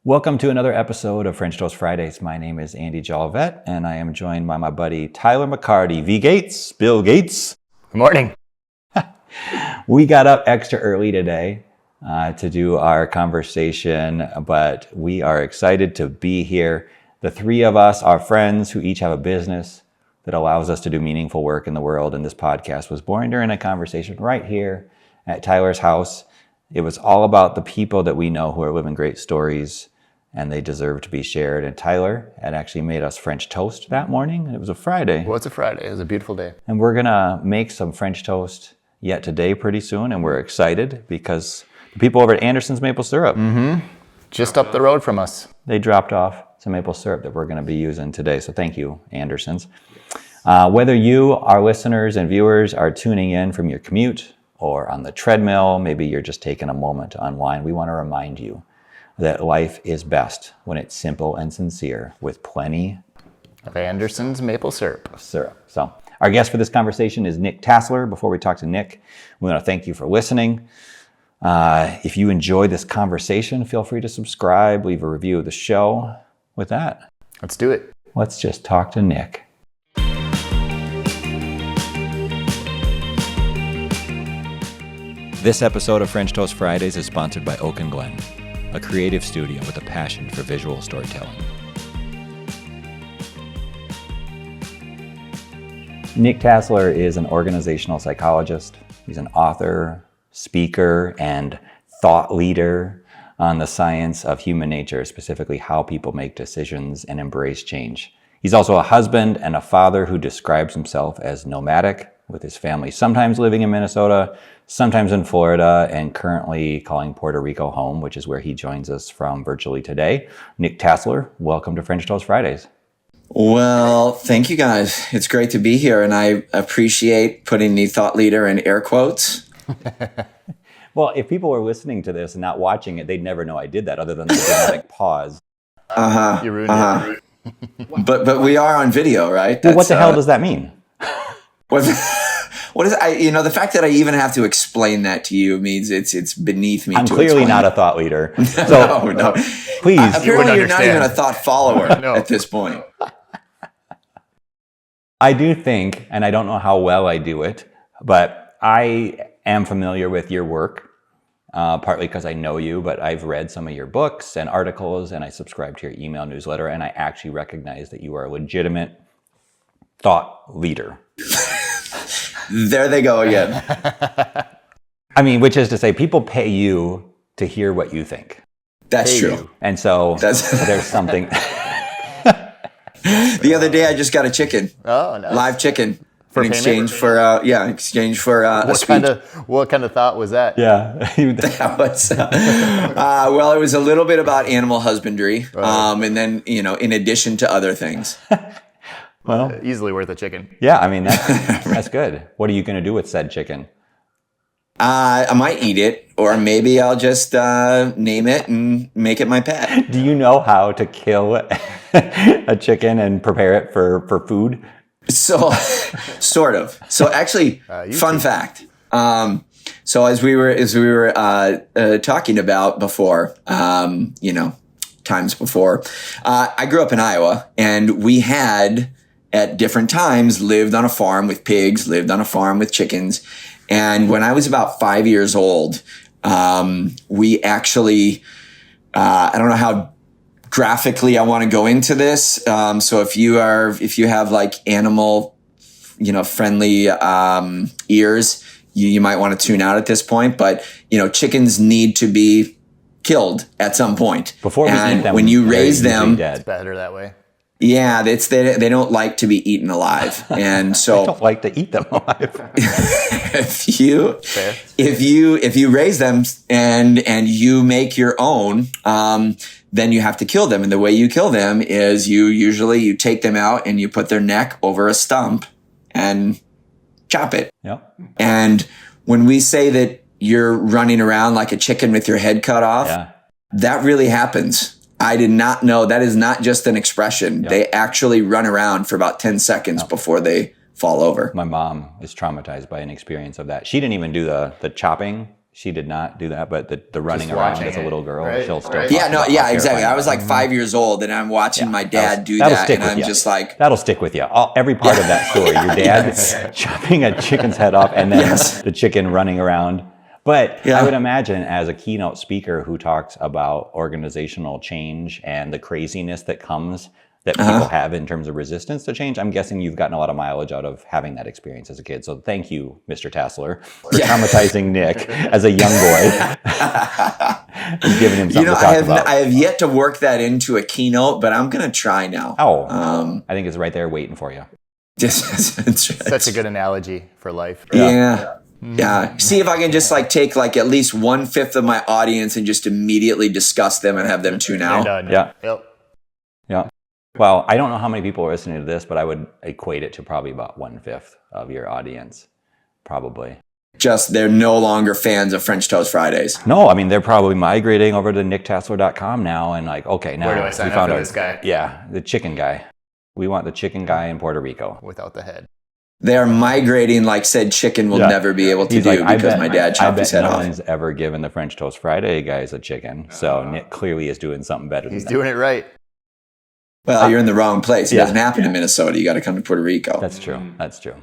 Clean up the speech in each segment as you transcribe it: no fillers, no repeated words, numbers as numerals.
Welcome to another episode of French Toast Fridays. My name is Andy Jolivet, and I am joined by my buddy Tyler McCarty, V. Gates, Bill Gates. Good morning. We got up extra early today to do our conversation, but we are excited to be here. The three of us are friends who each have a business that allows us to do meaningful work in the world, and this podcast was born during a conversation right here at Tyler's house. It was all about the people that we know who are living great stories, and they deserve to be shared. And Tyler had actually made us French toast that morning. It was a Friday. Well, it's a Friday. It was a beautiful day. And we're going to make some French toast yet today pretty soon. And we're excited because the people over at Anderson's Maple Syrup, Just up the road from us. they dropped off some maple syrup that we're going to be using today. So thank you, Anderson's. Whether you, our listeners and viewers, are tuning in from your commute or on the treadmill, maybe you're just taking a moment to unwind, we want to remind you that life is best when it's simple and sincere with plenty Of Anderson's maple syrup. of syrup. So our guest for this conversation is Nick Tasler. Before we talk to Nick, we want to thank you for listening. If you enjoy this conversation, feel free to subscribe, leave a review of the show. With that, Let's do it. let's just talk to Nick. This episode of French Toast Fridays is sponsored by Oak & Glen, a creative studio with a passion for visual storytelling. Nick Tasler is an organizational psychologist. He's an author, speaker, and thought leader on the science of human nature, specifically how people make decisions and embrace change. He's also a husband and a father who describes himself as nomadic, with his family sometimes living in Minnesota, sometimes in Florida, and currently calling Puerto Rico home, which is where he joins us from virtually today. Nick Tasler, welcome to French Toast Fridays. Well, thank you guys. It's great to be here, and I appreciate putting the thought leader in air quotes. Well, if people were listening to this and not watching it, they'd never know I did that other than the dramatic pause. You ruined it. But we are on video, right? Well, what the hell does that mean? What is the fact that I even have to explain that to you means it's beneath me. I'm to clearly explain. not a thought leader. So No. please. Apparently, you're not understand. even a thought follower No. at this point. I do think, and I don't know how well I do it, but I am familiar with your work, partly because I know you, but I've read some of your books and articles, and I subscribe to your email newsletter, and I actually recognize that you are a legitimate thought leader. There they go again. I mean, which is to say, people pay you to hear what you think. That's Hey, true. you. And so That's- there's something... The other day, I just got a chicken, Oh, nice. live chicken, For in payment? exchange for a What speech. kind of thought was that? Yeah. That was, well, it was a little bit about animal husbandry, and then in addition to other things. Well, Easily worth a chicken. yeah, I mean, that's good. What are you going to do with said chicken? I might eat it, or maybe I'll just name it and make it my pet. Do you know how to kill a chicken and prepare it for food? So, sort of. So, actually, fun fact. So, as we were talking about before, times before, I grew up in Iowa, and we had at different times lived on a farm with pigs, lived on a farm with chickens. And when I was about 5 years old, we actually, I don't know how graphically I want to go into this. So if you have like animal, friendly, ears, you might want to tune out at this point, but chickens need to be killed at some point. Before we and eat them, when you they're raise usually them, dead. Better that way. yeah, they don't like to be eaten alive. And I so don't like to eat them alive. if you Fair. if you raise them and you make your own, then you have to kill them. And the way you kill them is you take them out and you put their neck over a stump and chop it. Yep. And when we say that you're running around like a chicken with your head cut off, Yeah. that really happens. I did not know. That is not just an expression. Yep. They actually run around for about 10 seconds before they fall over. My mom is traumatized by an experience of that. She didn't even do the chopping She did not do that, but the running Just around watching as a it, little girl, right? she'll still. Yeah, no, yeah, exactly. I was like terrifying. 5 years old, and I'm watching my dad do That'll that, stick and with I'm you. just like, That'll stick with you. Every part of that story. Your dad chopping a chicken's head off, and then the chicken running around. But I would imagine, as a keynote speaker who talks about organizational change and the craziness that comes that people have in terms of resistance to change, I'm guessing you've gotten a lot of mileage out of having that experience as a kid. So thank you, Mr. Tasler, for traumatizing Nick as a young boy. Giving him something to talk about. I have yet to work that into a keynote, but I'm going to try now. I think it's right there waiting for you. That's right. Such a good analogy for life. Yeah. Yeah. See if I can just like take like at least 1/5 of my audience and just immediately discuss them and have them tune out. Yeah. Yep. Yeah. Well, I don't know how many people are listening to this, but I would equate it to probably about 1/5 of your audience, probably. Just they're no longer fans of French Toast Fridays. No, I mean, they're probably migrating over to nicktasler.com now and like, okay, now Where do I sign up for this guy? Yeah, the chicken guy. We want the chicken guy in Puerto Rico. Without the head. They're migrating like said chicken will never be able to He's do like, because my dad chopped his head no off. one's ever given the French Toast Friday guys a chicken. So Nick clearly is doing something better than He's that. doing it right. Well, you're in the wrong place. It doesn't happen in Minnesota. You got to come to Puerto Rico. That's true. That's true.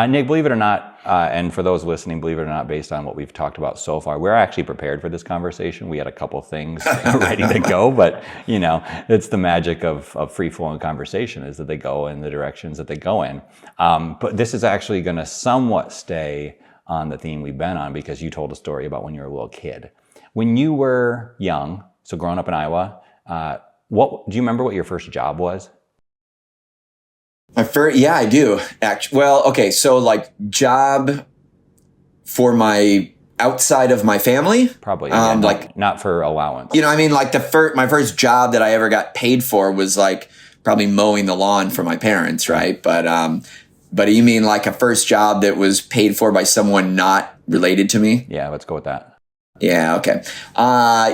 Nick, believe it or not, and for those listening, believe it or not, based on what we've talked about so far, we're actually prepared for this conversation. We had a couple things ready to go, but you know, it's the magic of free-flowing conversation is that they go in the directions that they go in. But this is actually going to somewhat stay on the theme we've been on because you told a story about when you were a little kid. When you were young, so growing up in Iowa, do you remember what your first job was? I do. Actually, well, okay. So like job for my outside of my family, Probably. like not for allowance. you know, I mean, like my first job that I ever got paid for was like probably mowing the lawn for my parents, right? But you mean like a first job that was paid for by someone not related to me? Yeah, let's go with that. Yeah. Okay.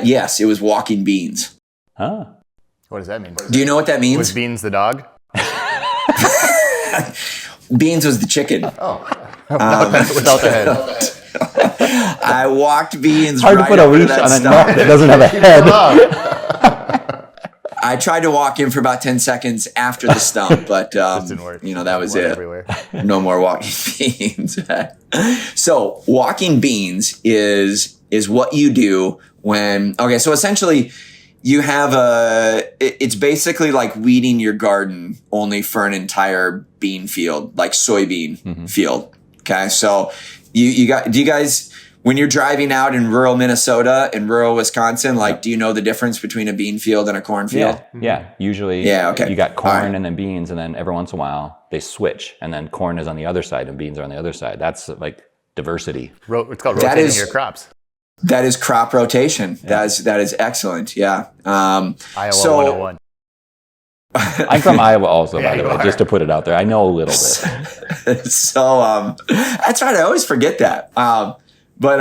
Yes, it was walking beans. Huh? What does that mean? Do you know what that means? Was Beans the dog? Beans was the chicken. Oh. Without the head. I walked Beans. Hard right to put a over leash that on a stump. neck that doesn't have a head. I tried to walk in for about 10 seconds after the stump, but Didn't work. you know, that was Blood it. everywhere. No more walking beans. So walking beans is what you do when, okay, so essentially you have it's basically like weeding your garden only for an entire bean field, like soybean field. Okay. So do you guys, when you're driving out in rural Minnesota and rural Wisconsin, like, do you know the difference between a bean field and a corn field? Yeah. Usually you got corn and then beans, and then every once in a while they switch, and then corn is on the other side and beans are on the other side. That's like diversity. It's called rotating your crops. That is crop rotation. Yeah. That is excellent. Yeah. Iowa 101. I'm from Iowa also, by the way, are. just to put it out there. I know a little bit. So that's right. I always forget that. But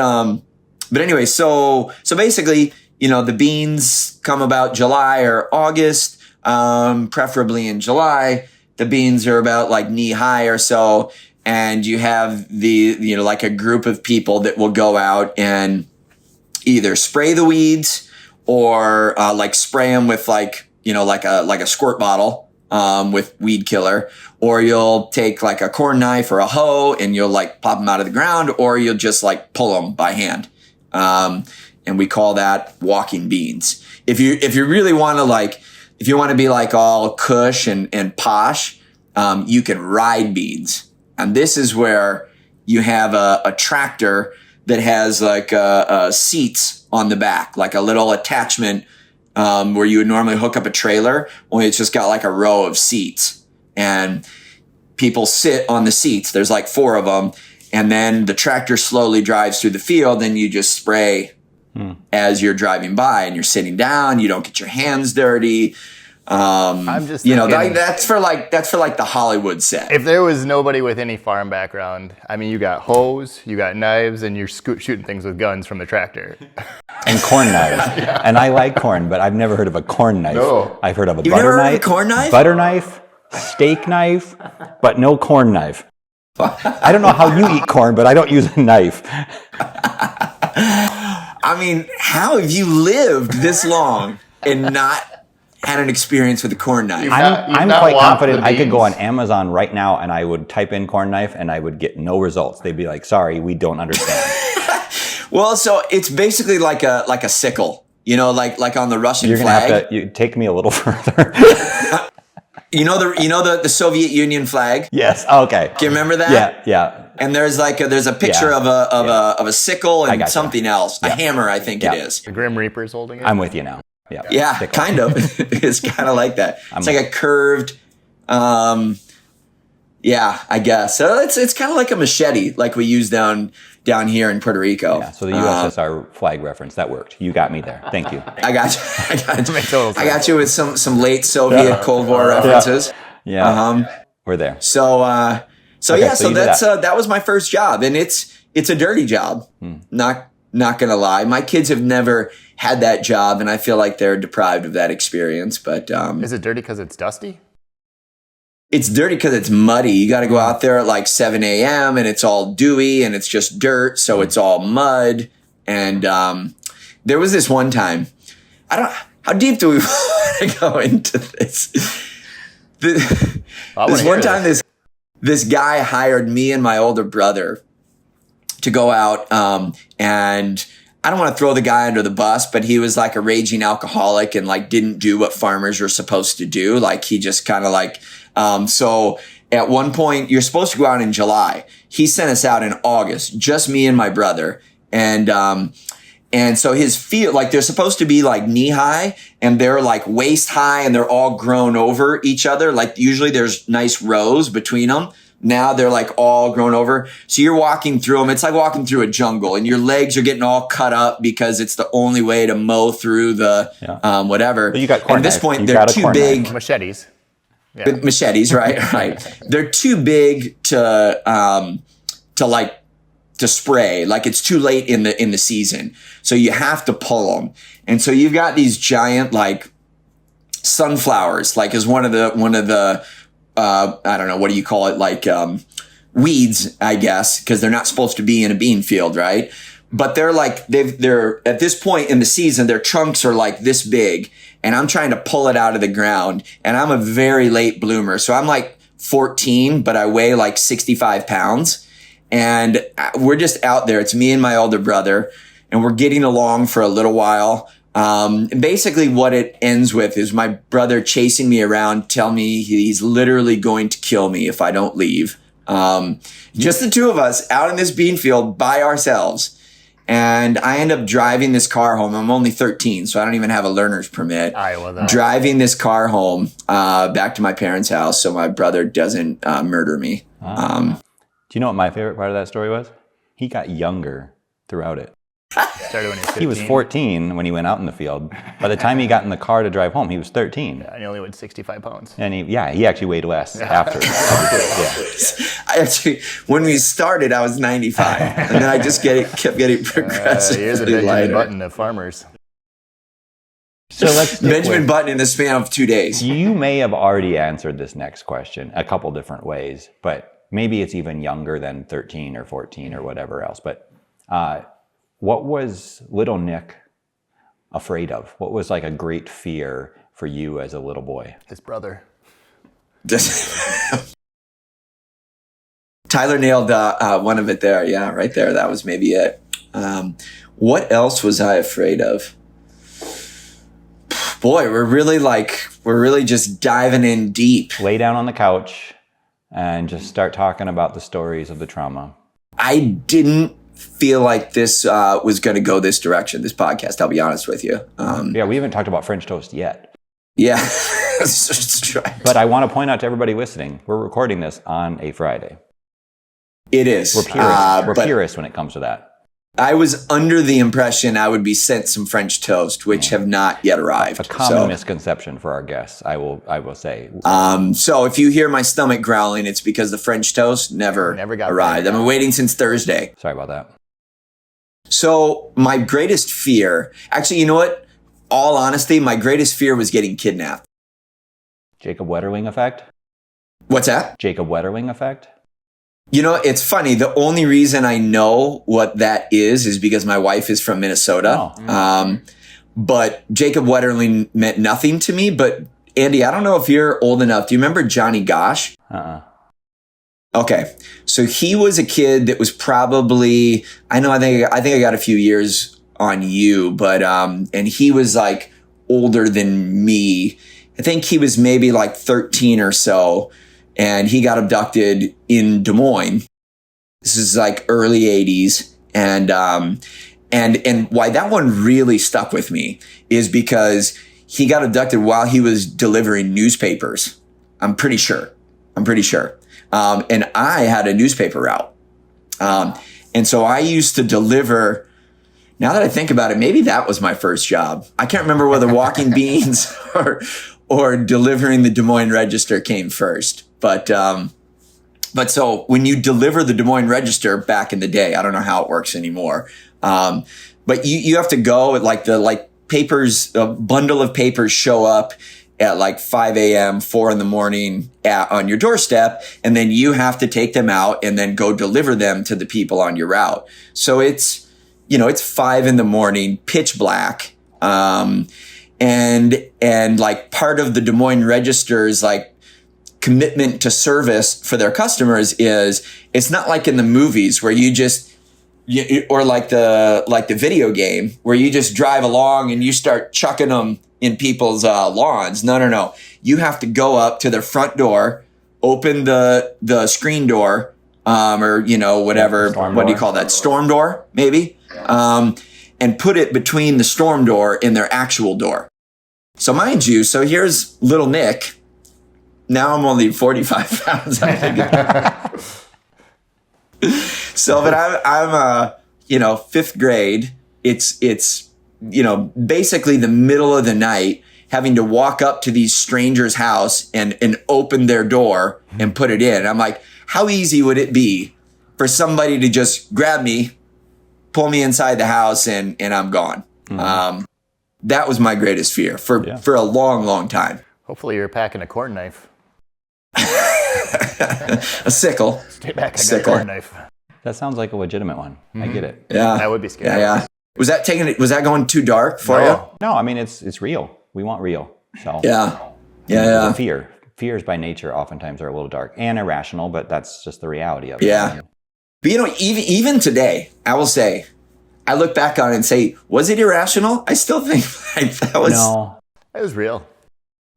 anyway, so basically, you know, the beans come about July or August, preferably in July. The beans are about like knee high or so, and you have like a group of people that will go out and either spray the weeds or like spray them with like a squirt bottle with weed killer, or you'll take like a corn knife or a hoe and you'll like pop them out of the ground, or you'll just like pull them by hand. And we call that walking beans. If you really want to if you want to be like all cush and posh, you can ride beans. And this is where you have a tractor that has like seats on the back, like a little attachment where you would normally hook up a trailer, only it's just got like a row of seats. And people sit on the seats. There's like 4 of them. And then the tractor slowly drives through the field and you just spray as you're driving by, and you're sitting down. You don't get your hands dirty. I'm just that's for like the Hollywood set. If there was nobody with any farm background, I mean, you got hoes, you got knives, and you're shooting things with guns from the tractor. And corn knives. And I like corn, but I've never heard of a corn knife. No. I've heard of a You've butter never heard knife, of a corn knife? butter knife, steak knife, but no corn knife. I don't know how you eat corn, but I don't use a knife. I mean, how have you lived this long and not had an experience with a corn knife? I'm quite confident I could go on Amazon right now and I would type in corn knife and I would get no results. They'd be like, sorry, we don't understand. Well, so it's basically like a sickle, like on the Russian flag. Have to take me a little further. You know the Soviet Union flag? Yes. Okay. Do you remember that? Yeah. And there's a picture of a sickle and something else, a hammer, I think it is. The Grim Reaper's holding it. I'm with you now. Yeah, sickle. Kind of. It's kind of like that. It's like a curved. I guess. So it's kind of like a machete, like we use down here in Puerto Rico. Yeah, so the USSR flag reference, that worked. You got me there. Thank you. I got you. I got you with some late Soviet Cold War references. Yeah. We're there. So that was my first job, and it's a dirty job. Not gonna lie. My kids have never had that job, and I feel like they're deprived of that experience. But is it dirty because it's dusty? It's dirty because it's muddy. You got to go out there at like 7 a.m. and it's all dewy and it's just dirt. So it's all mud. And there was this one time. How deep do we want to go into this? This one time, this guy hired me and my older brother to go out. And I don't want to throw the guy under the bus, but he was like a raging alcoholic and like didn't do what farmers are supposed to do. Like he just kind of like, so at one point you're supposed to go out in July. He sent us out in August, just me and my brother. And so his field, like they're supposed to be like knee high and they're like waist high and they're all grown over each other. Like usually there's nice rows between them. Now they're like all grown over. So you're walking through them. It's like walking through a jungle and your legs are getting all cut up because it's the only way to mow through the, whatever. But you got corn At this knife. point, they're too big. Machetes. Yeah. Machetes, right. They're too big to spray. Like it's too late in the season. So you have to pull them. And so you've got these giant like sunflowers, like is one of the I don't know, what do you call it? Like, weeds, I guess, because they're not supposed to be in a bean field, right? But they're like, they're at this point in the season, their trunks are like this big and I'm trying to pull it out of the ground and I'm a very late bloomer. So I'm like 14, but I weigh like 65 pounds and we're just out there. It's me and my older brother and we're getting along for a little while. And basically what it ends with is my brother chasing me around, telling me he's literally going to kill me if I don't leave. Just the two of us out in this bean field by ourselves. And I end up driving this car home. I'm only 13, so I don't even have a learner's permit. Driving this car home, back to my parents' house so my brother doesn't, murder me. Do you know what my favorite part of that story was? He got younger throughout it. Started when he was 15. He was 14 when he went out in the field. By the time he got in the car to drive home, he was 13. Yeah, and he only weighed 65 pounds. And he actually weighed less after. Actually, when we started, I was 95. And then I just kept getting progressively here's a Benjamin Button of farmers. So let's Benjamin Button in the span of 2 days. You may have already answered this next question a couple different ways, but maybe it's even younger than 13 or 14 or whatever else. But what was little Nick afraid of? What was like a great fear for you as a little boy? His brother. Tyler nailed one of it there. Yeah, right there. That was maybe it. What else was I afraid of? Boy, we're really just diving in deep. Lay down on the couch and just start talking about the stories of the trauma. I didn't feel like this was going to go this direction, this podcast, I'll be honest with you. Yeah, we haven't talked about French toast yet. Yeah. That's right. But I want to point out to everybody listening, we're recording this on a Friday. It is. We're purists. We're purists when it comes to that. I was under the impression I would be sent some French toast, which have not yet arrived. A common misconception for our guests, I will say. So if you hear my stomach growling, it's because the French toast never got arrived. I've been waiting since Thursday. Sorry about that. So my greatest fear, actually, you know what? All honesty, my greatest fear was getting kidnapped. Jacob Wetterling effect? What's that? Jacob Wetterling effect? It's funny. The only reason I know what that is because my wife is from Minnesota. Oh. But Jacob Wetterling meant nothing to me. But Andy, I don't know if you're old enough. Do you remember Johnny Gosh? Okay. So he was a kid that was probably, I think I got a few years on you, but, and he was like older than me. I think he was maybe like 13 or so, and he got abducted in Des Moines. This is like early 80s. And why that one really stuck with me is because he got abducted while he was delivering newspapers. I'm pretty sure. And I had a newspaper route. And so I used to deliver. Now that I think about it, maybe that was my first job. I can't remember whether walking beans or delivering the Des Moines Register came first. But so when you deliver the Des Moines Register back in the day, I don't know how it works anymore. But you have to go at like papers, a bundle of papers show up at like 5 a.m., 4 in the morning on your doorstep. And then you have to take them out and then go deliver them to the people on your route. So it's 5 in the morning, pitch black. And like part of the Des Moines Register's like commitment to service for their customers is it's not like in the movies where or like the video game where you just drive along and you start chucking them in people's lawns. No. You have to go up to their front door, open the screen door, or whatever. What do you call that? Storm door, maybe. And put it between the storm door and their actual door. So mind you, here's little Nick. Now I'm only 45 pounds. I think. So, but I'm fifth grade. It's basically the middle of the night, having to walk up to these strangers' house and open their door and put it in. And I'm like, how easy would it be for somebody to just grab me, pull me inside the house, and I'm gone? Mm-hmm. That was my greatest fear for a long, long time. Hopefully you're packing a corn knife. A sickle. Stay back, I got a corn knife. That sounds like a legitimate one. Mm-hmm. I get it. Yeah. That would be scary. Yeah. Was that going too dark for you? No, I mean, it's real. We want real. So Yeah. Fears by nature oftentimes are a little dark and irrational, but that's just the reality of it. Yeah. But even today, I will say, I look back on it and say, was it irrational? I still think like that was. No. It was real.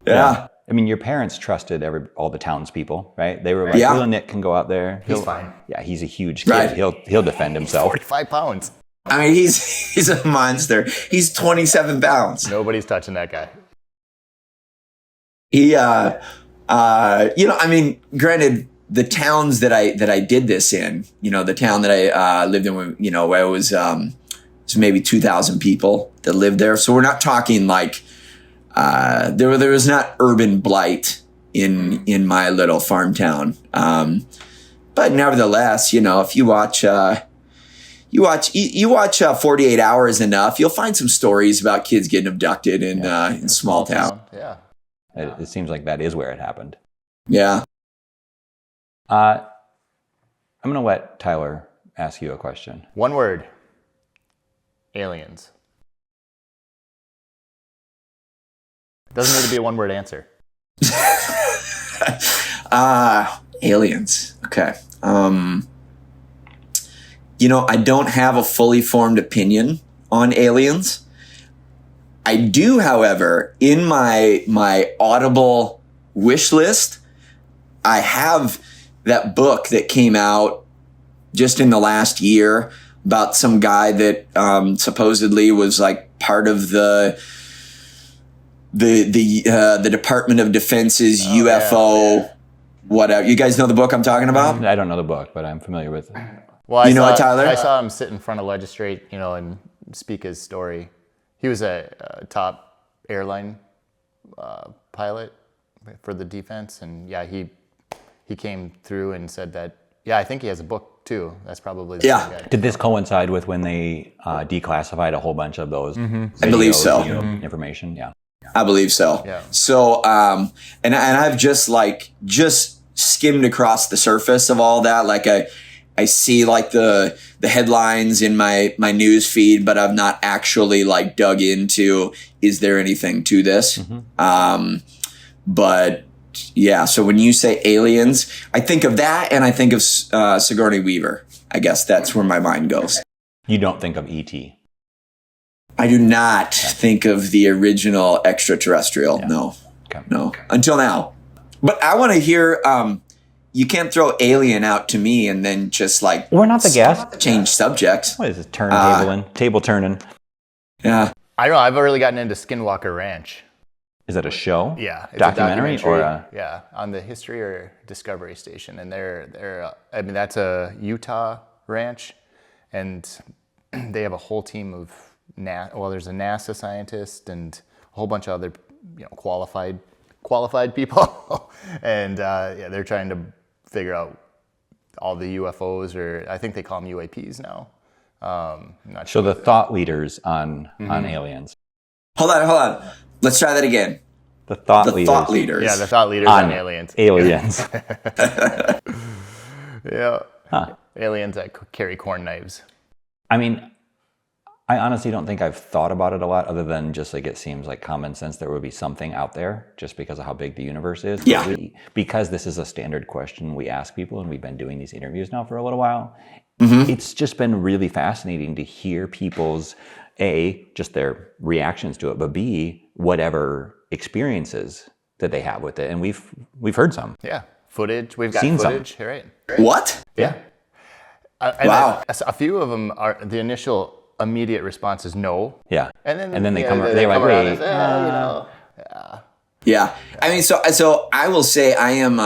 Yeah. I mean, your parents trusted all the townspeople, right? They were like, little Nick can go out there. He's fine. Yeah, he's a huge kid. Right. He'll defend himself. 45 pounds. I mean, he's a monster. He's 27 pounds. Nobody's touching that guy. He, I mean, granted, the towns that I did this in, the town that I lived in, where it was maybe 2,000 people that lived there. So we're not talking like, there was not urban blight in my little farm town. But nevertheless, if you watch 48 Hours enough, you'll find some stories about kids getting abducted in small town. Yeah. It seems like that is where it happened. Yeah. I'm going to let Tyler ask you a question. One word. Aliens. Doesn't need to be a one-word answer. Aliens. Okay. I don't have a fully formed opinion on aliens. I do, however, in my Audible wish list, I have that book that came out just in the last year about some guy that supposedly was like part of the Department of Defense's UFO, whatever. You guys know the book I'm talking about? I don't know the book, but I'm familiar with it. Well, Tyler? I saw him sit in front of Legislate, and speak his story. He was a top airline pilot for the defense, and he came through and said that. Yeah, I think he has a book too. That's probably the same guy. Did this coincide with when they declassified a whole bunch of those? Videos, I believe so. Information, yeah. I believe so. Yeah. So, and I've just skimmed across the surface of all that. Like I see like the headlines in my news feed, but I've not actually like dug into, is there anything to this? But yeah, so when you say aliens, I think of that, and I think of Sigourney Weaver. I guess that's where my mind goes. You don't think of E.T.? I do not think of the original extraterrestrial. Yeah. No. Okay. No. Until now. But I want to hear, you can't throw alien out to me and then just like... We're not the guest. Change subjects. What is this? Table turning. Yeah. I don't know. I've really gotten into Skinwalker Ranch. Is that a show? Yeah. It's documentary or a... Yeah, on the History or Discovery Station. And they're I mean, that's a Utah ranch. And they have a whole team of... there's a NASA scientist and a whole bunch of other, qualified people, and they're trying to figure out all the UFOs, or I think they call them UAPs now. Not sure. So the thought leaders on aliens. Hold on. Let's try that again. The thought leaders. Yeah, the thought leaders on aliens. Aliens. Yeah. Huh. Aliens that carry corn knives. I mean, I honestly don't think I've thought about it a lot, other than just like it seems like common sense there would be something out there just because of how big the universe is. Yeah. Because this is a standard question we ask people, and we've been doing these interviews now for a little while. It's just been really fascinating to hear people's, A, just their reactions to it, but B, whatever experiences that they have with it. And we've heard some. Yeah. Footage. We've got Seen footage. some. Right. What? Yeah. Wow. A few of them are the initial immediate response is no. Yeah. And then they come they're like, wait. Yeah. I mean, so I will say I am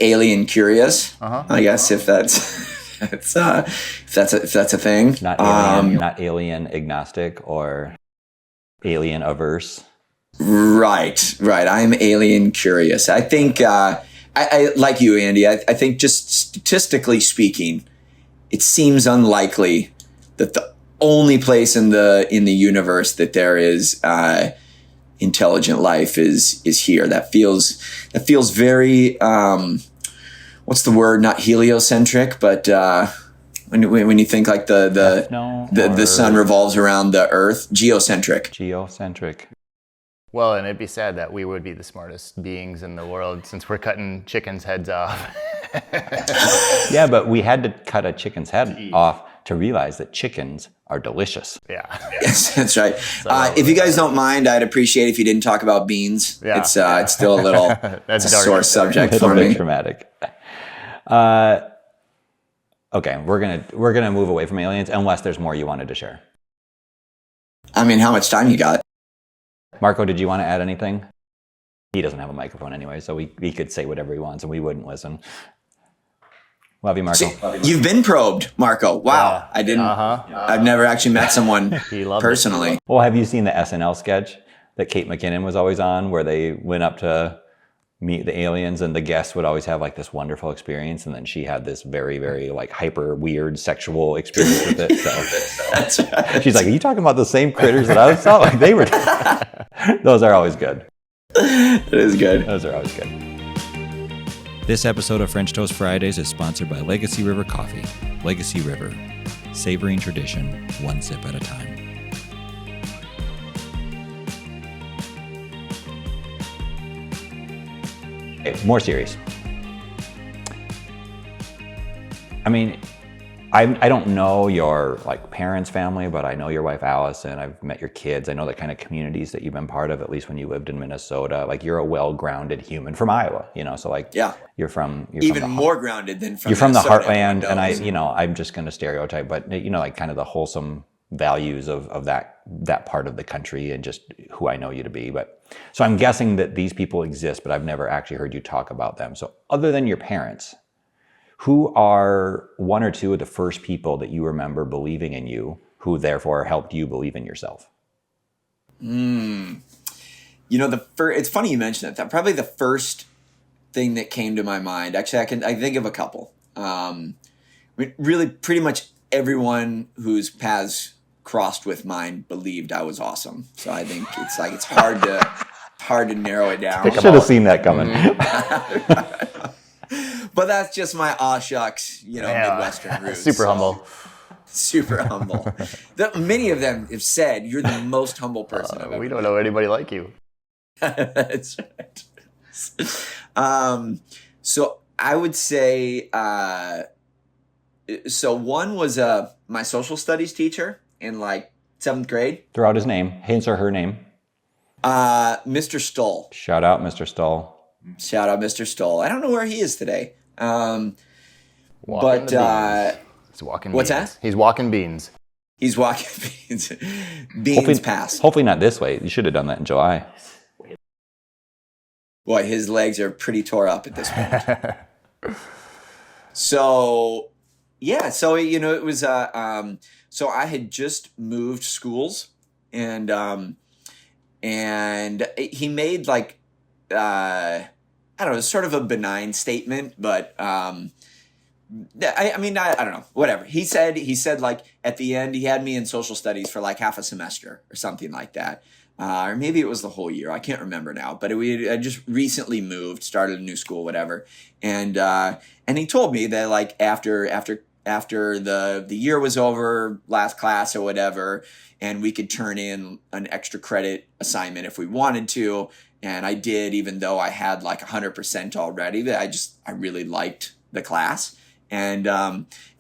alien curious. I guess if that's a thing. Not alien agnostic or alien averse. Right. I'm alien curious. I think I like you, Andy. I think just statistically speaking, it seems unlikely that the only place in the universe that there is intelligent life is here. That feels very what's the word? Not heliocentric, but when you think like the sun revolves around the Earth, geocentric. Well, and it'd be sad that we would be the smartest beings in the world since we're cutting chickens' heads off. Yeah, but we had to cut a chicken's head off to realize that chickens are delicious. Yeah. Yes, that's right. If you guys don't mind, I'd appreciate if you didn't talk about beans. Yeah. It's still a little that's a sore subject for a me. bit traumatic. Okay, we're gonna move away from aliens unless there's more you wanted to share. I mean, how much time you got? Marco, did you want to add anything? He doesn't have a microphone anyway, so he could say whatever he wants and we wouldn't listen. Love you, Marco. You've been probed, Marco. Wow. I didn't. I've never actually met someone personally. Well, have you seen the SNL sketch that Kate McKinnon was always on, where they went up to meet the aliens and the guests would always have like this wonderful experience, and then she had this very, very like hyper weird sexual experience with it. So That's right. She's like, "Are you talking about the same critters that I saw?" Like they were. Those are always good. It is good. Those are always good. This episode of French Toast Fridays is sponsored by Legacy River Coffee. Legacy River, savoring tradition, one sip at a time. Okay, more serious. I mean, I don't know your like parents' family, but I know your wife Allison. I've met your kids. I know the kind of communities that you've been part of, at least when you lived in Minnesota. Like you're a well-grounded human from Iowa, So like, yeah, you're from more grounded than from. You're from Minnesota, the heartland, and I'm just going to stereotype, but like kind of the wholesome values of that part of the country and just who I know you to be. But so I'm guessing that these people exist, but I've never actually heard you talk about them. So other than your parents, who are one or two of the first people that you remember believing in you, who therefore helped you believe in yourself? It's funny you mentioned that. Probably the first thing that came to my mind. Actually, I think of a couple. Really, pretty much everyone whose paths crossed with mine believed I was awesome. So I think it's hard hard to narrow it down. I should have seen that coming. But that's just my aw shucks, Midwestern roots. Super humble. Super humble. Many of them have said you're the most humble person I've ever We don't know anybody like you. That's right. So I would say, so one was my social studies teacher in like 7th grade. Throw out his name, his or her name. Mr. Stoll. Shout out, Mr. Stoll. Shout out, Mr. Stoll. I don't know where he is today. He's What's walking beans. that? He's walking beans. He's walking beans. Beans passed. Hopefully not this way. You should have done that in July. Boy, his legs are pretty tore up at this point. So, yeah. So, it was, so I had just moved schools and he made like, I don't know, sort of a benign statement, but, I don't know, whatever. He said like at the end, he had me in social studies for like half a semester or something like that. Or maybe it was the whole year. I can't remember now, but I just recently moved, started a new school, whatever. And he told me that like after the year was over, last class or whatever, and we could turn in an extra credit assignment if we wanted to. And I did, even though I had like 100% already. I really liked the class. And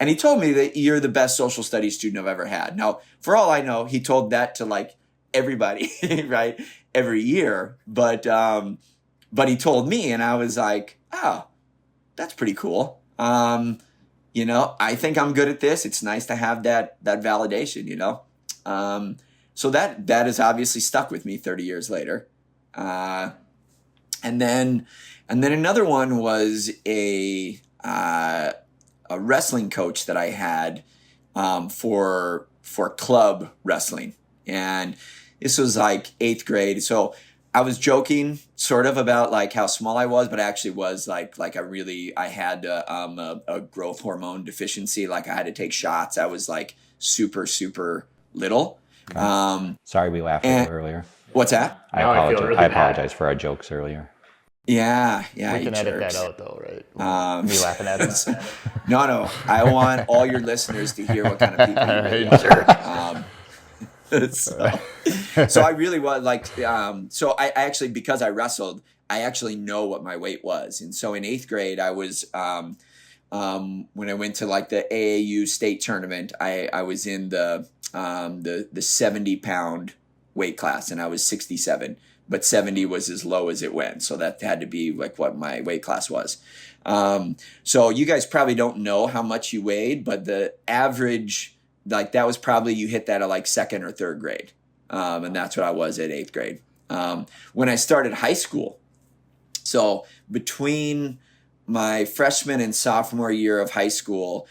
he told me that you're the best social studies student I've ever had. Now, for all I know, he told that to like everybody, right? Every year. But he told me, and I was like, oh, that's pretty cool. I think I'm good at this. It's nice to have that validation, So that has obviously stuck with me 30 years later. And then another one was a wrestling coach that I had for club wrestling. And this was like 8th grade. So I was joking sort of about like how small I was, but I actually was like I had a growth hormone deficiency. Like I had to take shots. I was like super, super little. Sorry we laughed at you earlier. What's that? I apologize for our jokes earlier. Yeah. We can edit that out though, right? Me laughing at it. No. I want all your listeners to hear what kind of people you really are. So I really was like, so I actually, because I wrestled, I actually know what my weight was. And so in 8th grade, I was, when I went to like the AAU state tournament, I was in the 70-pound weight class, and I was 67, but 70 was as low as it went. So that had to be like what my weight class was. So you guys probably don't know how much you weighed, but the average, like that was probably, you hit that at like 2nd or 3rd grade. And that's what I was at 8th grade. When I started high school, so between my freshman and sophomore year of high school,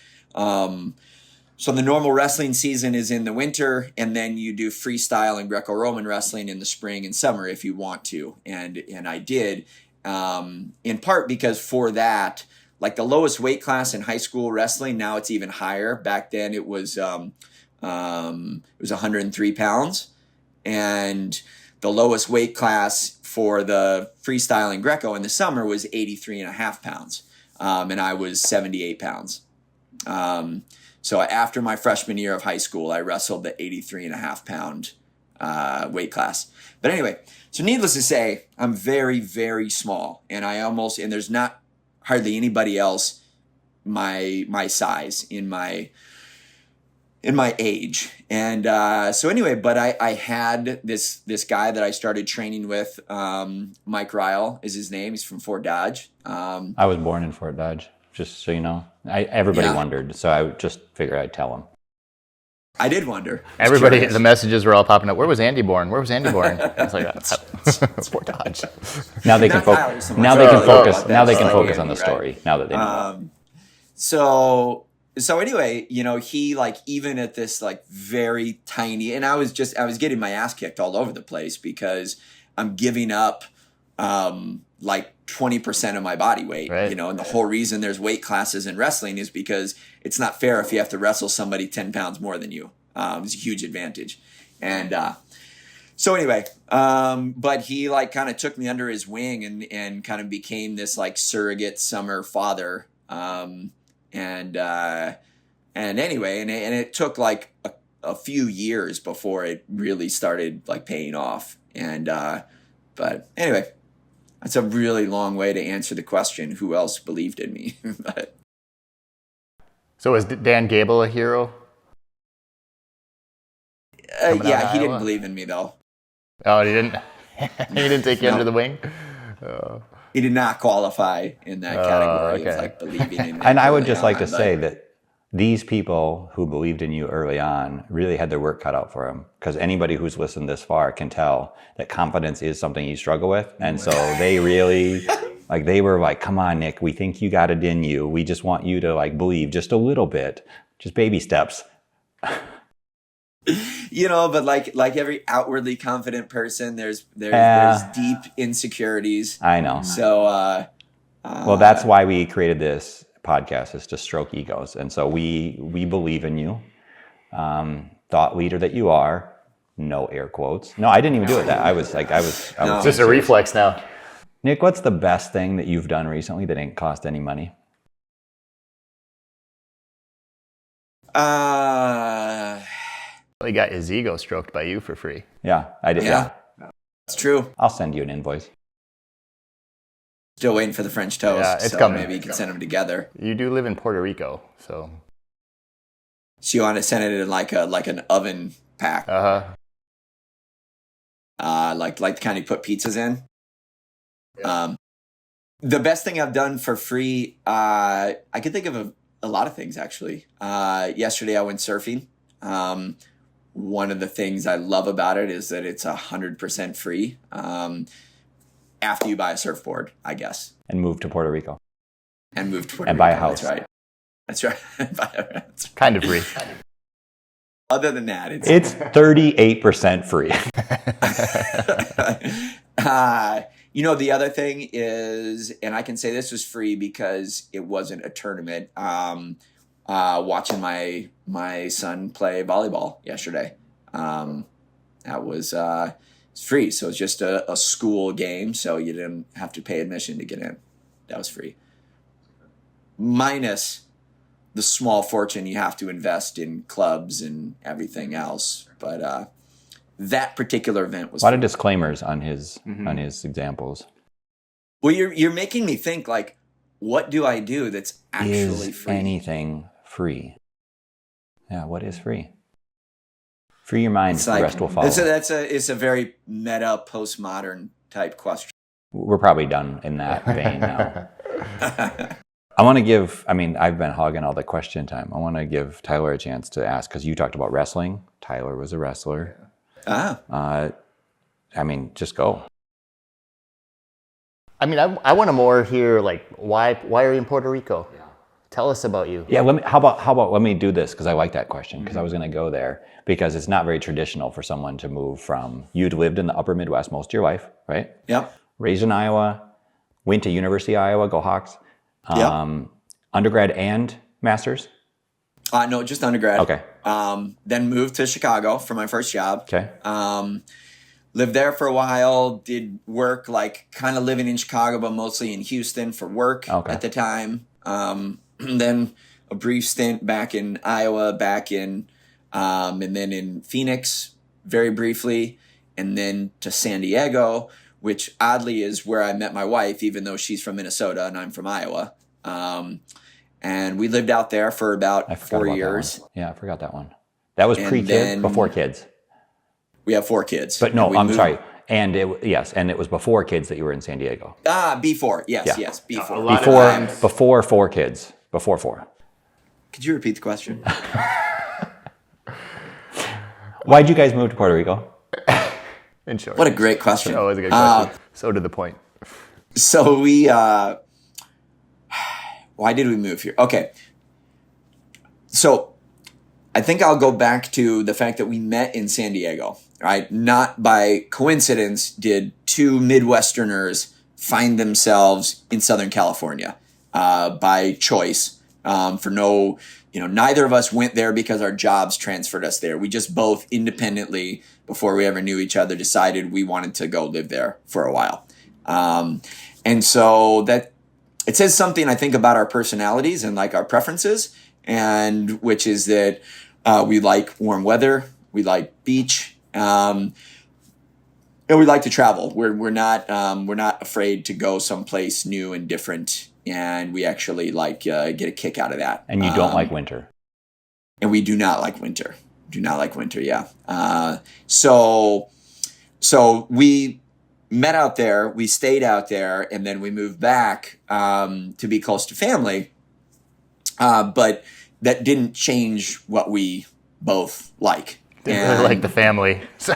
so the normal wrestling season is in the winter, and then you do freestyle and Greco-Roman wrestling in the spring and summer if you want to. And I did, in part because for that, like the lowest weight class in high school wrestling, now it's even higher. Back then it was 103 pounds. And the lowest weight class for the freestyle and Greco in the summer was 83.5 pounds. And I was 78 pounds. So after my freshman year of high school, I wrestled the 83.5 pound weight class. But anyway, so needless to say, I'm very, very small. And and there's not hardly anybody else my size in my age. And so anyway, but I had this guy that I started training with, Mike Ryle is his name. He's from Fort Dodge. I was born in Fort Dodge, just so you know. Everybody wondered, so I just figured I'd tell them. I did wonder. Everybody, the messages were all popping up. Where was Andy born? I was like, Fort Dodge. Now they can focus. Now they can focus. Now they can focus on the story. Now that they know. So anyway, he like, even at this like very tiny, and I was getting my ass kicked all over the place because I'm giving up like 20% of my body weight, right. And the whole reason there's weight classes in wrestling is because it's not fair if you have to wrestle somebody 10 pounds more than you. It's a huge advantage. And So anyway, but he like kind of took me under his wing and kind of became this like surrogate summer father. And anyway, and it took like a few years before it really started like paying off. And, but anyway, that's a really long way to answer the question, who else believed in me? But, So is Dan Gable a hero? yeah, he didn't believe in me though. Oh, he didn't. He didn't take you under the wing. He did not qualify in that category of like believing in me. And I would just like to say that these people who believed in you early on really had their work cut out for them, because anybody who's listened this far can tell that confidence is something you struggle with. And so they really, like, they were like, come on, Nick, we think you got it in you. We just want you to like believe just a little bit, just baby steps. You know, but like every outwardly confident person, there's deep insecurities. I know. So, well, that's why we created this podcast, is to stroke egos. And so we believe in you, thought leader that you are. No air quotes. No, I didn't even do it. I was Just a reflex now. Nick, what's the best thing that you've done recently that didn't cost any money? He got his ego stroked by you for free. Yeah, I did. Yeah. That's true. I'll send you an invoice. Still waiting for the French toast. Yeah, it's so coming. Maybe you can send them together. You do live in Puerto Rico, so. So you want to send it in like an oven pack? Like the kind you put pizzas in. Yeah. The best thing I've done for free, I can think of a lot of things actually. Yesterday I went surfing. One of the things I love about it is that it's 100% free. After you buy a surfboard, I guess. And move to Puerto Rico. And move to Puerto Rico. And buy a house. That's right. Kind of free. Other than that, it's 38% free. You know, the other thing is, and I can say this was free because it wasn't a tournament. Watching my son play volleyball yesterday. That was free. So it's just a school game, so you didn't have to pay admission to get in. That was free. Minus the small fortune you have to invest in clubs and everything else. But that particular event was a lot of disclaimers on his examples. Well, you're making me think, like, what do I do that's actually free? Anything free? Yeah, what is free? Free your mind, the rest will follow. It's a very meta, postmodern type question. We're probably done in that vein now. I want to give, I've been hogging all the question time. I want to give Tyler a chance to ask, because you talked about wrestling. Tyler was a wrestler. Just go. I want to more hear, like, why are you in Puerto Rico? Yeah. Tell us about you. Yeah, how about let me do this, because I like that question, because I was going to go there, because it's not very traditional for someone to move from, you'd lived in the upper Midwest most of your life, right? Yep. Raised in Iowa, went to University of Iowa, go Hawks. Yep. Undergrad and master's? No, just undergrad. Okay. Then moved to Chicago for my first job. Okay. Lived there for a while, did work, like kind of living in Chicago, but mostly in Houston for work at the time. Then a brief stint back in Iowa, and then in Phoenix very briefly, and then to San Diego, which oddly is where I met my wife, even though she's from Minnesota and I'm from Iowa. And we lived out there for about 4 years. Yeah, I forgot that one. That was pre-kids, before kids. We have 4 kids. But no, I'm sorry. And it was before kids that you were in San Diego. Before. Yes, before. Before 4 kids. Before 4. Could you repeat the question? Why'd you guys move to Puerto Rico? In short. What a great question. Oh, it was a good question. So to the point. So we, why did we move here? Okay. So I think I'll go back to the fact that we met in San Diego, right? Not by coincidence did 2 Midwesterners find themselves in Southern California by choice. Neither of us went there because our jobs transferred us there. We just both independently before we ever knew each other, decided we wanted to go live there for a while. And so that it says something, I think, about our personalities and like our preferences, and which is that we like warm weather, we like beach, and we like to travel. We're not afraid to go someplace new and different, and we actually like get a kick out of that. And you don't like winter. And we do not like winter. Do not like winter. Yeah. So we met out there. We stayed out there, and then we moved back to be close to family. But that didn't change what we both like. Didn't really like the family, so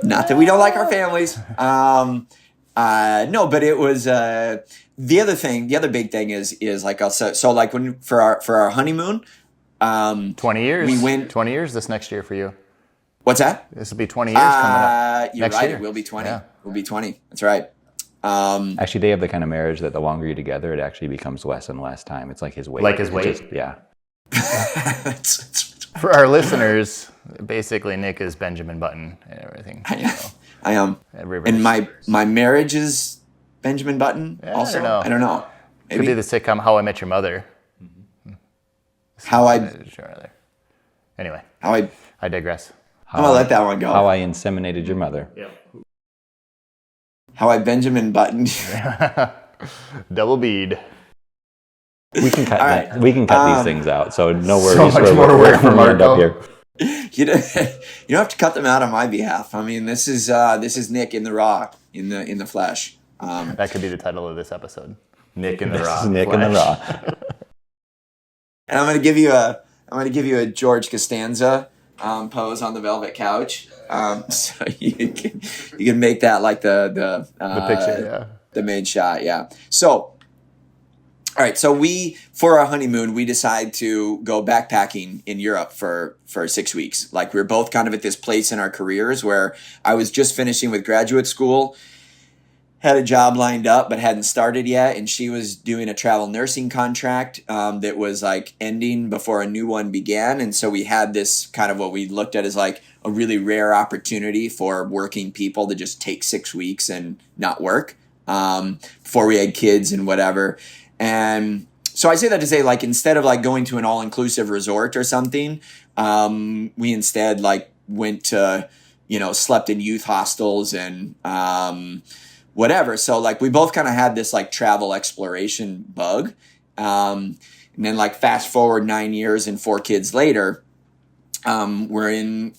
not that we don't like our families. No, but it was the other thing. The other big thing is like so like when for our honeymoon, 20 years. We went 20 years this next year for you. What's that? This will be 20 years coming up. You're next right. year. It will be 20. Yeah. We'll be 20. That's right. Actually, they have the kind of marriage that the longer you're together, it actually becomes less and less time. It's like his weight. Like his weight? Yeah. For our listeners, basically Nick is Benjamin Button and everything. I am. And my marriage is Benjamin Button also? I don't know. Maybe. Could be the sitcom How I Met Your Mother. Anyway, I digress. I'm going to let that one go. How I Inseminated Your Mother. Yeah. How I Benjamin Button. Double bead. We can cut we can cut these things out, so no worries. So much more work for Marco. You don't have to cut them out on my behalf. I mean, this is Nick in the raw, in the flesh. That could be the title of this episode. Nick in the raw. Nick in the raw. And I'm going to give you a George Costanza pose on the velvet couch. So you can make that like the picture, the main shot, yeah. So. All right, so for our honeymoon, we decided to go backpacking in Europe for 6 weeks. Like, we were both kind of at this place in our careers where I was just finishing with graduate school, had a job lined up but hadn't started yet, and she was doing a travel nursing contract that was like ending before a new one began. And so we had this kind of what we looked at as like a really rare opportunity for working people to just take 6 weeks and not work before we had kids and whatever. And so I say that to say, like, instead of like going to an all-inclusive resort or something, we instead like went to, slept in youth hostels and whatever. So like we both kind of had this like travel exploration bug. And then like fast forward 9 years and 4 kids later, we're in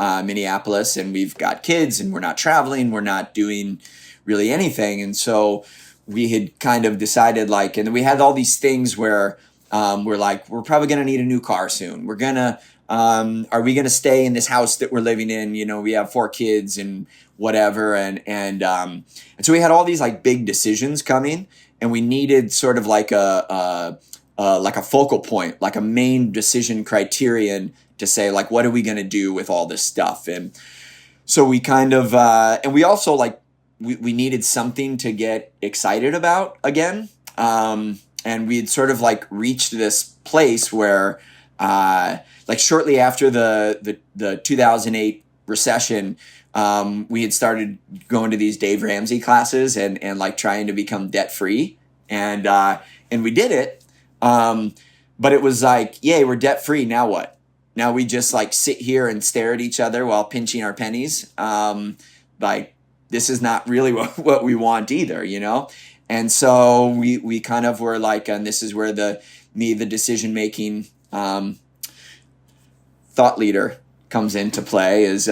Minneapolis, and we've got kids, and we're not traveling, we're not doing really anything. And so we had kind of decided like, and we had all these things where we're like, we're probably going to need a new car soon. We're going to, are we going to stay in this house that we're living in? We have 4 kids and whatever. And so we had all these like big decisions coming, and we needed sort of like a focal point, like a main decision criterion to say like, what are we going to do with all this stuff? And so we kind of, and we also like, we needed something to get excited about again. And we had sort of like reached this place where like shortly after the 2008 recession, we had started going to these Dave Ramsey classes and like trying to become debt free. And we did it. But it was like, yay, we're debt free. Now what? Now we just like sit here and stare at each other while pinching our pennies. Like, this is not really what we want either, And so we kind of were like, and this is where the decision-making thought leader comes into play, is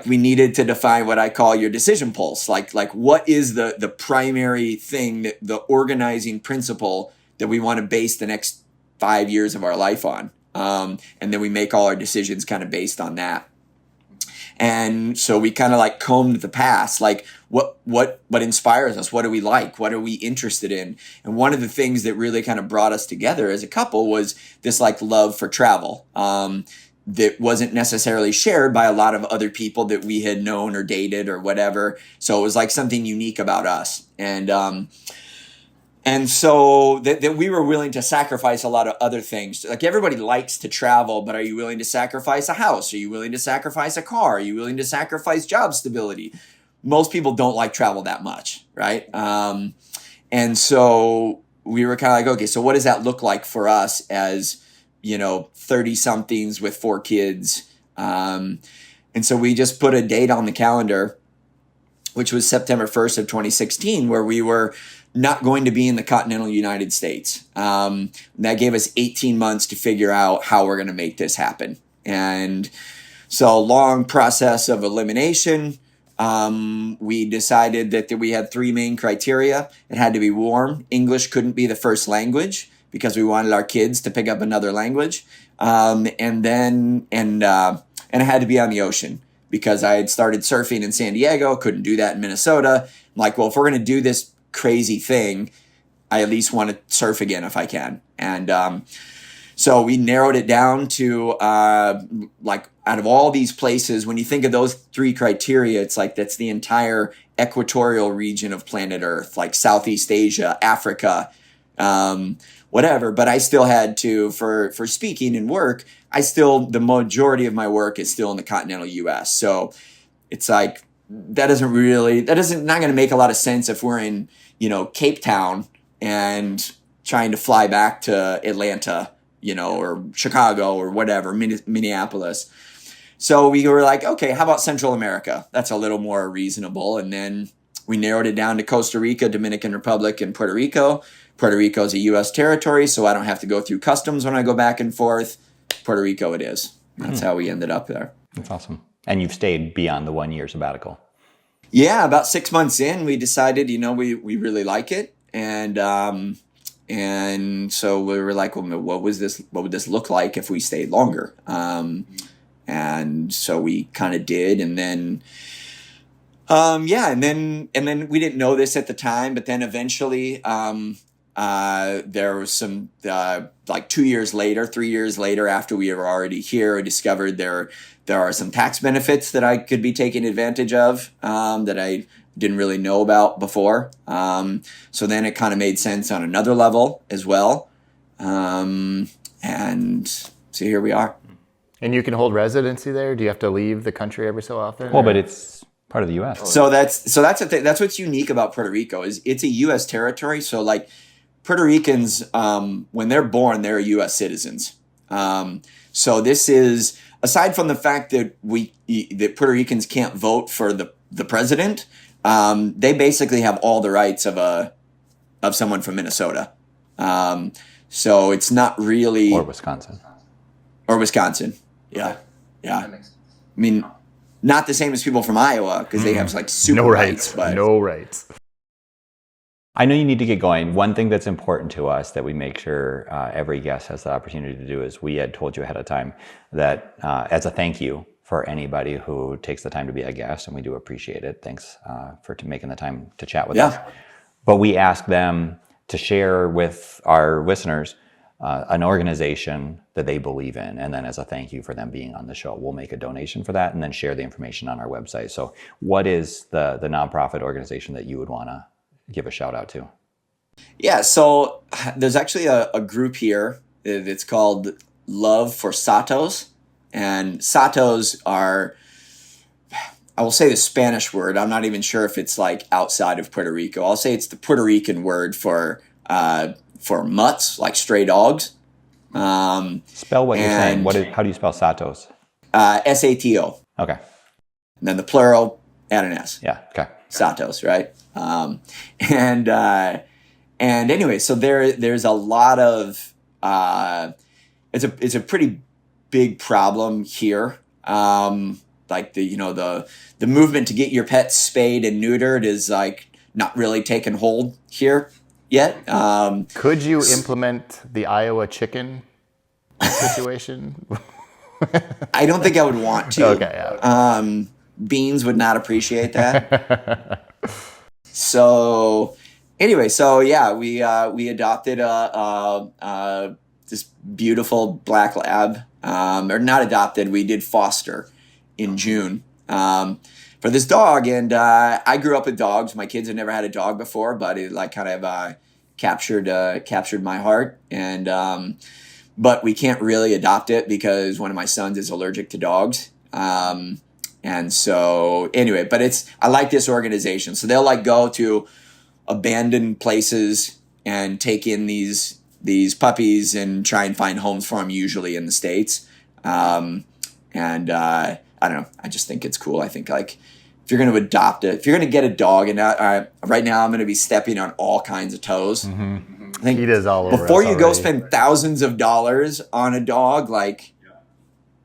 we needed to define what I call your decision pulse. Like what is the primary thing, that the organizing principle that we want to base the next 5 years of our life on? And then we make all our decisions kind of based on that. And so we kind of like combed the past, like what inspires us? What do we like? What are we interested in? And one of the things that really kind of brought us together as a couple was this like love for travel that wasn't necessarily shared by a lot of other people that we had known or dated or whatever. So it was like something unique about us. And And so that we were willing to sacrifice a lot of other things. Like everybody likes to travel, but are you willing to sacrifice a house? Are you willing to sacrifice a car? Are you willing to sacrifice job stability? Most people don't like travel that much, right? And so we were kind of like, okay, so what does that look like for us as, 30 somethings with 4 kids? And so we just put a date on the calendar, which was September 1st of 2016, where we were not going to be in the continental United States. That gave us 18 months to figure out how we're going to make this happen. And so long process of elimination. We decided that we had 3 main criteria. It had to be warm. English couldn't be the first language because we wanted our kids to pick up another language. And it had to be on the ocean because I had started surfing in San Diego, couldn't do that in Minnesota. I'm like, well, if we're going to do this crazy thing, I at least want to surf again if I can. And so we narrowed it down to out of all these places, when you think of those 3 criteria, it's like that's the entire equatorial region of planet Earth, like Southeast Asia, Africa, whatever. But I still had to, for speaking and work, the majority of my work is still in the continental US. So it's like, that doesn't not going to make a lot of sense if we're in, Cape Town and trying to fly back to Atlanta, or Chicago or whatever, Minneapolis. So we were like, okay, how about Central America? That's a little more reasonable. And then we narrowed it down to Costa Rica, Dominican Republic, and Puerto Rico. Puerto Rico is a U.S. territory, so I don't have to go through customs when I go back and forth. Puerto Rico it is. That's how we ended up there. That's awesome. And you've stayed beyond the 1 year sabbatical. Yeah, about 6 months in, we decided, we really like it. And so we were like, well, what would this look like if we stayed longer? And so we kind of did. And then, and then we didn't know this at the time, but then eventually, there was some, 2 years later, 3 years later, after we were already here, I discovered there are some tax benefits that I could be taking advantage of, that I didn't really know about before. So then it kind of made sense on another level as well. And so here we are. And you can hold residency there? Do you have to leave the country every so often? Well, but it's part of the U.S. So that's the thing. That's what's unique about Puerto Rico is it's a U.S. territory. So like Puerto Ricans, when they're born, they're U.S. citizens. So this is, aside from the fact that that Puerto Ricans can't vote for the president, they basically have all the rights of someone from Minnesota. So it's not really, or Wisconsin. Yeah. Yeah. I mean, not the same as people from Iowa because they have like super rights. But no rights. I know you need to get going. One thing that's important to us that we make sure every guest has the opportunity to do is we had told you ahead of time that as a thank you for anybody who takes the time to be a guest, and we do appreciate it. Thanks for making the time to chat with us. But we ask them to share with our listeners an organization that they believe in. And then as a thank you for them being on the show, we'll make a donation for that and then share the information on our website. So what is the nonprofit organization that you would want to give a shout out to? Yeah, so there's actually a group here. It's called Love for Satos. And Satos are, I will say the Spanish word. I'm not even sure if it's like outside of Puerto Rico. I'll say it's the Puerto Rican word for mutts, like stray dogs. Spell what you're saying. How do you spell Satos? Sato. Okay. And then the plural, add an S. Yeah. Okay. Satos, right? And anyway, so there's a lot of it's a pretty big problem here. Like the movement to get your pets spayed and neutered is like not really taken hold here yet. Could you implement the Iowa chicken situation? I don't think I would want to. Okay. Yeah. Beans would not appreciate that. So anyway, we adopted this beautiful black lab, or not adopted. We did foster in June for this dog, and I grew up with dogs. My kids had never had a dog before, but it like kind of captured my heart. And but we can't really adopt it because one of my sons is allergic to dogs. And so anyway, but I like this organization. So they'll like go to abandoned places and take in these puppies and try and find homes for them, usually in the States. I don't know. I just think it's cool. I think like if you're going to adopt it, if you're going to get a dog, and right now I'm going to be stepping on all kinds of toes. Mm-hmm. I think he does all over before you already. go spend thousands of dollars on a dog, like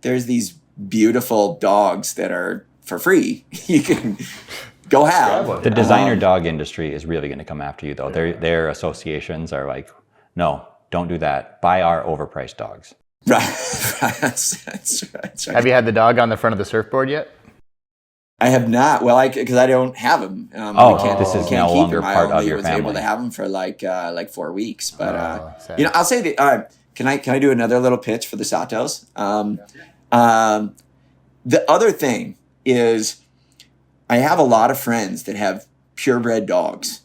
there's these beautiful dogs that are for free. You can go have. The designer dog industry is really going to come after you, though. Their associations are like, no, don't do that. Buy our overpriced dogs. Right. That's right. Have you had the dog on the front of the surfboard yet? I have not. Well, because I don't have him. This is no longer part of your family. I was able to have him for like 4 weeks, but I'll say can I do another little pitch for the Satos? The other thing is, I have a lot of friends that have purebred dogs,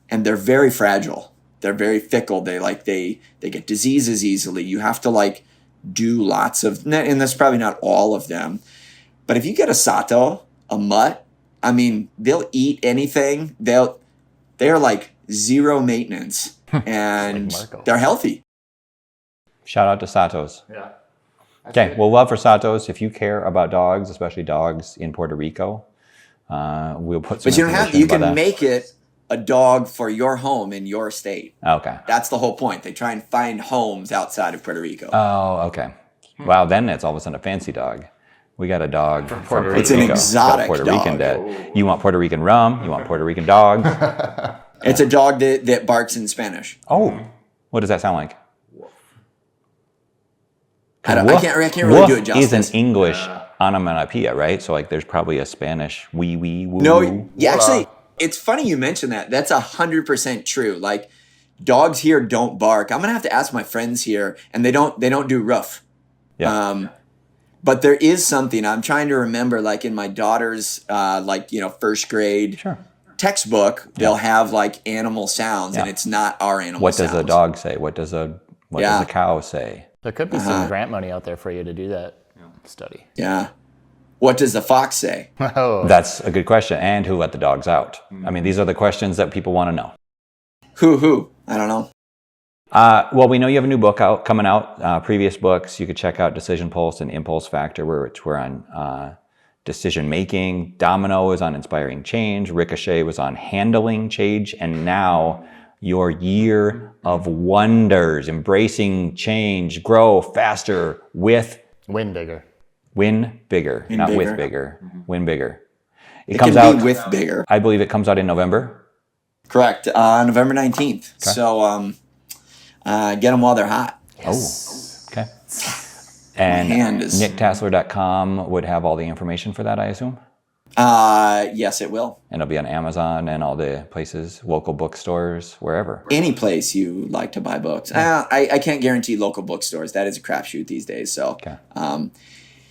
and they're very fragile. They're very fickle. They get diseases easily. You have to like do lots of, and that's probably not all of them, but if you get a Sato, a mutt, I mean, they'll eat anything. They're like zero maintenance, and like they're healthy. Shout out to Satos. Yeah. Okay, well, love for Satos. If you care about dogs, especially dogs in Puerto Rico, we'll put some. But you don't have. You about can that. make it a dog for your home in your state. Okay. That's the whole point. They try and find homes outside of Puerto Rico. Oh, okay. Wow, then it's all of a sudden a fancy dog. We got a dog from Puerto Rico. It's an exotic Puerto dog. Rican dad. You want Puerto Rican rum? You want Puerto Rican dogs? It's a dog that barks in Spanish. Oh, what does that sound like? I can't really do it justice. Is an English onomatopoeia, right? So like, there's probably a Spanish wee wee woo. No, yeah, actually, it's funny you mentioned that. That's 100% true. Like, dogs here don't bark. I'm gonna have to ask my friends here, and they don't do roof. Yeah. But there is something I'm trying to remember. Like in my daughter's, first grade textbook, they'll have like animal sounds, and it's not our animal. What sounds. does a dog say? What does a cow say? There could be some grant money out there for you to do that study. Yeah. What does the fox say? Oh. That's a good question. And who let the dogs out? I mean, these are the questions that people want to know. Who? I don't know. Well, we know you have a new book coming out. Previous books, you could check out Decision Pulse and Impulse Factor, which we're on decision making. Domino is on inspiring change. Ricochet was on handling change. And now your year of wonders, embracing change, grow faster with Win bigger. Win bigger, Win not bigger. with bigger. Win bigger. It comes can out be with bigger. I believe it comes out in November. Correct. November 19th. Okay. So get them while they're hot. Yes. Oh, okay. And nicktasler.com would have all the information for that, I assume? Yes, it will. And it'll be on Amazon and all the places, local bookstores, wherever. Any place you like to buy books. I can't guarantee local bookstores. That is a crapshoot these days. So,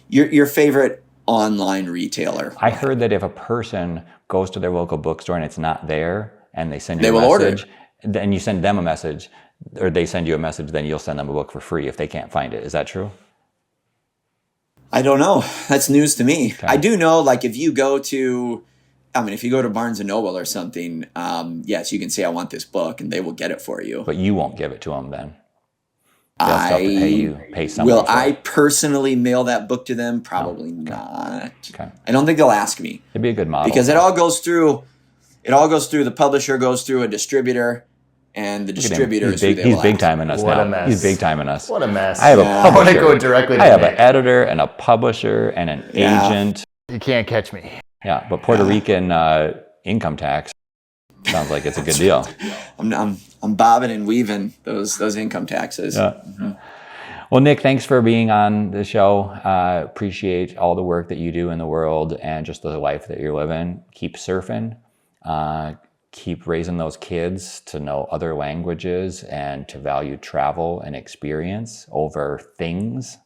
your favorite online retailer. I heard that if a person goes to their local bookstore and it's not there, and they send you a message, then you send them a message, or they send you a message, then you'll send them a book for free if they can't find it. Is that true? I don't know. That's news to me. Okay. I do know, like, if you go to Barnes & Noble or something, yes, you can say, I want this book, and they will get it for you. But you won't give it to them then? They'll still have to pay someone. Will I personally mail that book to them? Probably not. Okay. I don't think they'll ask me. It'd be a good model. Because it all goes through, the publisher goes through a distributor, and the distributor is who they will He's big ask. timing us What now. a mess. He's big timing us. What a mess. I have a publisher. I want to go directly to I have Nick. an editor and a publisher and an agent. You can't catch me. Yeah, but Puerto Rican income tax sounds like it's a good deal. I'm bobbing and weaving those income taxes. Yeah. Mm-hmm. Well, Nick, thanks for being on the show. Appreciate all the work that you do in the world and just the life that you're living. Keep surfing. Keep raising those kids to know other languages and to value travel and experience over things.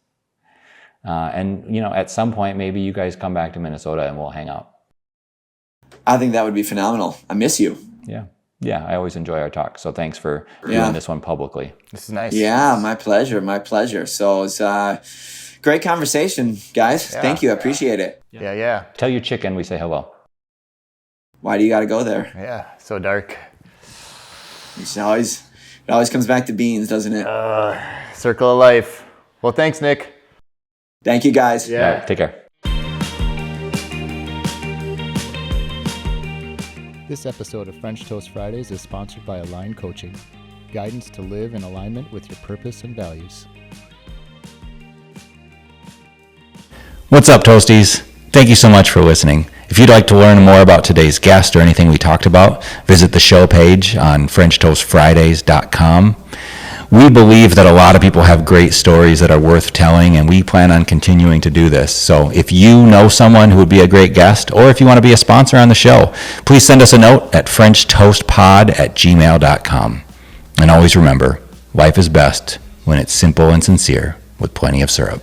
And, at some point, maybe you guys come back to Minnesota and we'll hang out. I think that would be phenomenal. I miss you. Yeah. Yeah, I always enjoy our talk. So thanks for doing this one publicly. This is nice. Yeah, my pleasure. My pleasure. So it's great conversation, guys. Yeah. Thank you. I appreciate it. Yeah. Tell your chicken we say hello. Why do you got to go there? Yeah, so dark. It always comes back to beans, doesn't it? Circle of life. Well, thanks, Nick. Thank you, guys. Yeah. All right, take care. This episode of French Toast Fridays is sponsored by Align Coaching, guidance to live in alignment with your purpose and values. What's up, Toasties? Thank you so much for listening. If you'd like to learn more about today's guest or anything we talked about, visit the show page on FrenchToastFridays.com. We believe that a lot of people have great stories that are worth telling, and we plan on continuing to do this. So if you know someone who would be a great guest, or if you want to be a sponsor on the show, please send us a note at FrenchToastPod@gmail.com. And always remember, life is best when it's simple and sincere with plenty of syrup.